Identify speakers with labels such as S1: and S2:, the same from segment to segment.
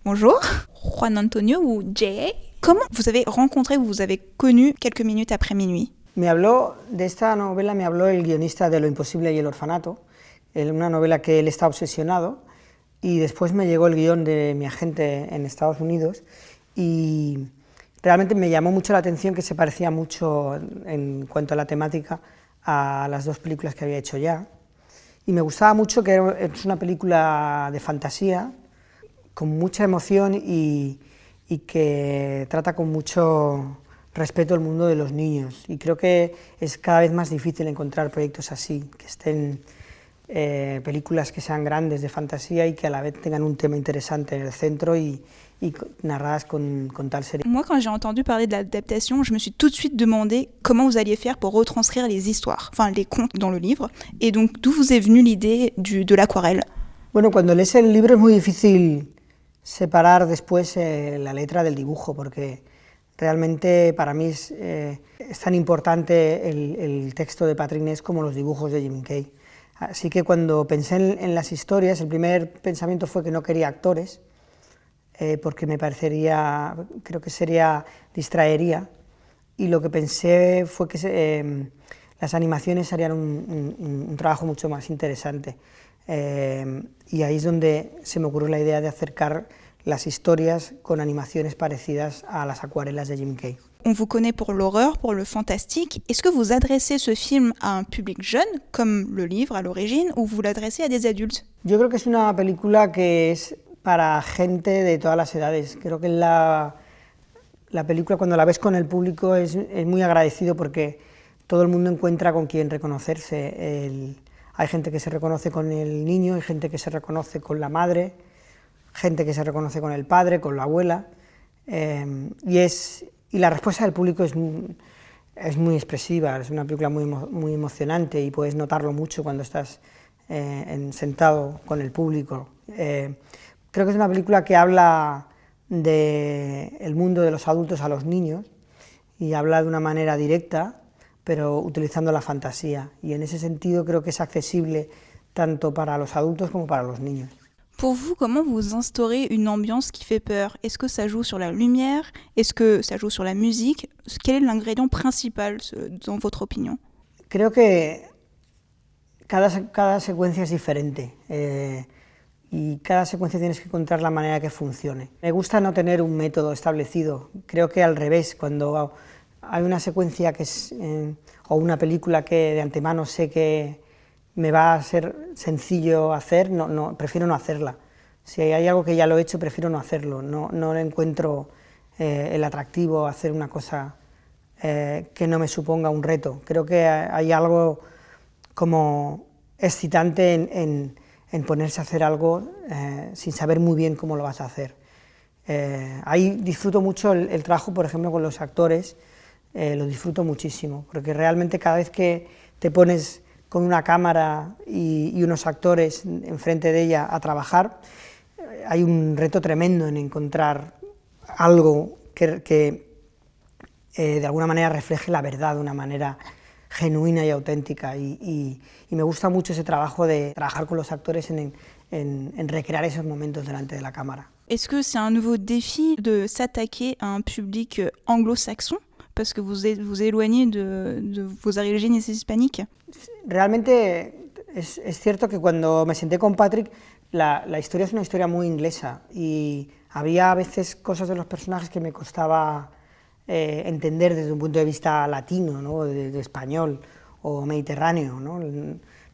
S1: Bonjour, Juan Antonio ou J.A. Comment vous avez rencontré, vous avez connu quelques minutes après minuit?
S2: Me habló de esta novela, me habló el guionista de Lo imposible y el orfanato, una novela que él está obsesionado, y después me llegó el guión de mi agente en Estados Unidos y realmente me llamó mucho la atención que se parecía mucho en cuanto a la temática a las dos películas que había hecho ya. Y me gustaba mucho que es una película de fantasía, con mucha emoción y que trata con mucho respeto el mundo de los niños. Y creo que es cada vez más difícil encontrar proyectos así, que estén películas que sean grandes de fantasía y que a la vez tengan un tema interesante en el centro y narradas con tal seriedad.
S1: Moi, quand j'ai entendu parler de l'adaptation, je me suis tout de suite demandé comment vous alliez faire pour retranscrire les histoires, enfin les contes dans le livre, et donc d'où vous est venue l'idée de l'aquarelle?
S2: Bueno, cuando lees el libro es muy difícil separar después la letra del dibujo, porque realmente para mí es tan importante el texto de Patrick Ness como los dibujos de Jim Kay. Así que cuando pensé en las historias, el primer pensamiento fue que no quería actores, porque me parecería, creo que distraería, y lo que pensé fue que las animaciones harían un trabajo mucho más interesante. Y ahí es donde se me ocurrió la idea de acercar las historias con animaciones parecidas a las acuarelas de Jim Kay.
S1: On vous connaît pour l'horreur, pour le fantastique. Est-ce que vous adressez ce film à un public jeune, comme le livre à l'origine, ou vous l'adressez à des adultes?
S2: Yo creo que es una película que es para gente de todas las edades. Creo que la película, cuando la ves con el público, es muy agradecido porque todo el mundo encuentra con quién reconocerse. Hay gente que se reconoce con el niño, hay gente que se reconoce con la madre, gente que se reconoce con el padre, con la abuela, y la respuesta del público es muy expresiva, es una película muy emocionante y puedes notarlo mucho cuando estás sentado con el público. Creo que es una película que habla del mundo de los adultos a los niños y habla de una manera directa, pero utilizando la fantasía, y en ese sentido creo que es accesible tanto para los adultos como para los niños.
S1: Pour vous, comment vous instaurez une ambiance qui fait peur? Est-ce que ça joue sur la lumière? Est-ce que ça joue sur la musique? Quel est l'ingrédient principal, dans votre opinion?
S2: Creo que cada secuencia es diferente y cada secuencia tienes que encontrar la manera que funcione. Me gusta no tener un método establecido, creo que al revés, cuando hay una secuencia que es, o una película que de antemano sé que me va a ser sencillo hacer, prefiero no hacerla. Si hay algo que ya lo he hecho, prefiero no hacerlo, no encuentro el atractivo a hacer una cosa que no me suponga un reto. Creo que hay algo como excitante en ponerse a hacer algo sin saber muy bien cómo lo vas a hacer. Ahí disfruto mucho el trabajo, por ejemplo, con los actores, lo disfruto muchísimo, porque realmente cada vez que te pones con una cámara y unos actores enfrente de ella a trabajar, hay un reto tremendo en encontrar algo que de alguna manera refleje la verdad de una manera genuina y auténtica, y me gusta mucho ese trabajo de trabajar con los actores en recrear esos momentos delante de la cámara.
S1: Est-ce que c'est un nouveau défi de s'attaquer à un public anglo-saxon parce que vous éloignez de vos origines hispaniques?
S2: Realmente es cierto que cuando me senté con Patrick, la historia es una historia muy inglesa y había a veces cosas de los personajes que me costaba entender desde un punto de vista latino, ¿no? de español o mediterráneo, ¿no?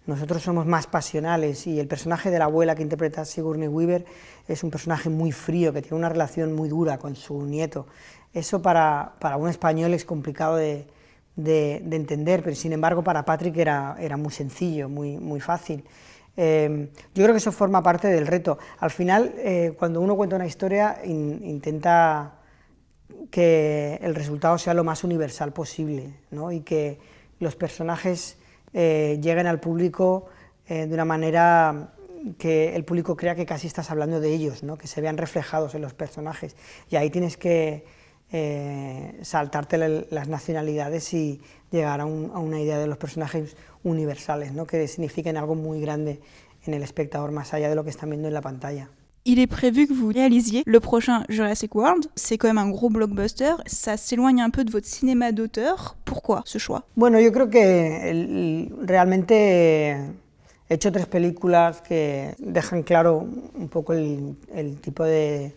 S2: Nosotros somos más pasionales y el personaje de la abuela que interpreta Sigourney Weaver es un personaje muy frío, que tiene una relación muy dura con su nieto. Eso para un español es complicado de entender, pero sin embargo para Patrick era muy sencillo, muy fácil. Yo creo que eso forma parte del reto. Al final, cuando uno cuenta una historia, intenta que el resultado sea lo más universal posible, ¿no? Y que los personajes lleguen al público de una manera que el público crea que casi estás hablando de ellos, ¿no? Que se vean reflejados en los personajes, y ahí tienes que saltarte las nacionalidades y llegar a una idea de los personajes universales, ¿no? Que signifiquen algo muy grande en el espectador, más allá de lo que están viendo en la pantalla.
S1: Il est prévu que vous réalisiez le prochain Jurassic World. C'est quand même un gros blockbuster. Ça s'éloigne un peu de votre cinéma d'auteur. Pourquoi ce choix?
S2: Bueno, yo creo que realmente he hecho 3 películas que dejan claro un poco el tipo de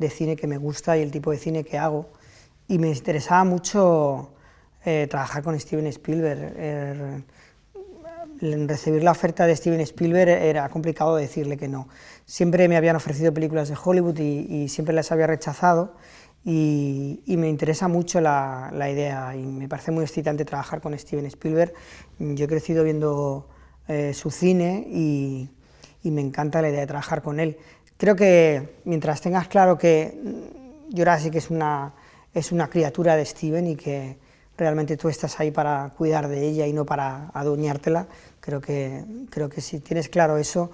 S2: cine que me gusta y el tipo de cine que hago. Y me interesaba mucho trabajar con Steven Spielberg. Recibir la oferta de Steven Spielberg era complicado decirle que no. Siempre me habían ofrecido películas de Hollywood y siempre las había rechazado, y me interesa mucho la idea y me parece muy excitante trabajar con Steven Spielberg. Yo he crecido viendo su cine y me encanta la idea de trabajar con él. Creo que mientras tengas claro que Jurassic es una criatura de Steven y que realmente tú estás ahí para cuidar de ella y no para adueñártela, creo que si tienes claro eso,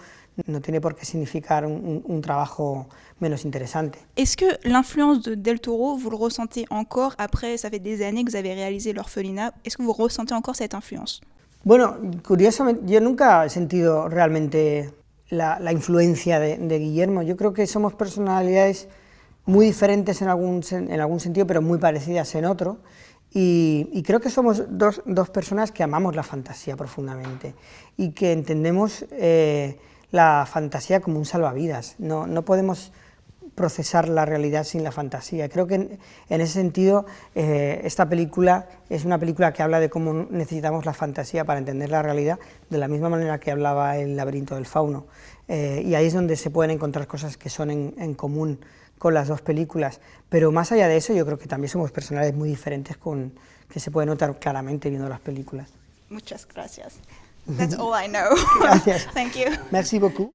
S2: no tiene por qué significar un trabajo menos interesante.
S1: Est-ce que l'influence de Del Toro, vous le ressentez encore après, ça fait des années que vous avez réalisé l'Orphelinat, est-ce que vous ressentez encore cette influence?
S2: Bueno, curiosamente, yo nunca he sentido realmente la influencia de Guillermo. Yo creo que somos personalidades muy diferentes en algún sentido, pero muy parecidas en otro. Y creo que somos dos personas que amamos la fantasía profundamente y que entendemos la fantasía como un salvavidas. No podemos procesar la realidad sin la fantasía. Creo que en ese sentido esta película es una película que habla de cómo necesitamos la fantasía para entender la realidad, de la misma manera que hablaba El laberinto del fauno. Y ahí es donde se pueden encontrar cosas que son en común con las 2 películas, pero más allá de eso yo creo que también somos personalidades muy diferentes que se puede notar claramente viendo las películas.
S1: Muchas gracias. That's all I know.
S2: Gracias.
S1: Thank you.
S2: Merci beaucoup.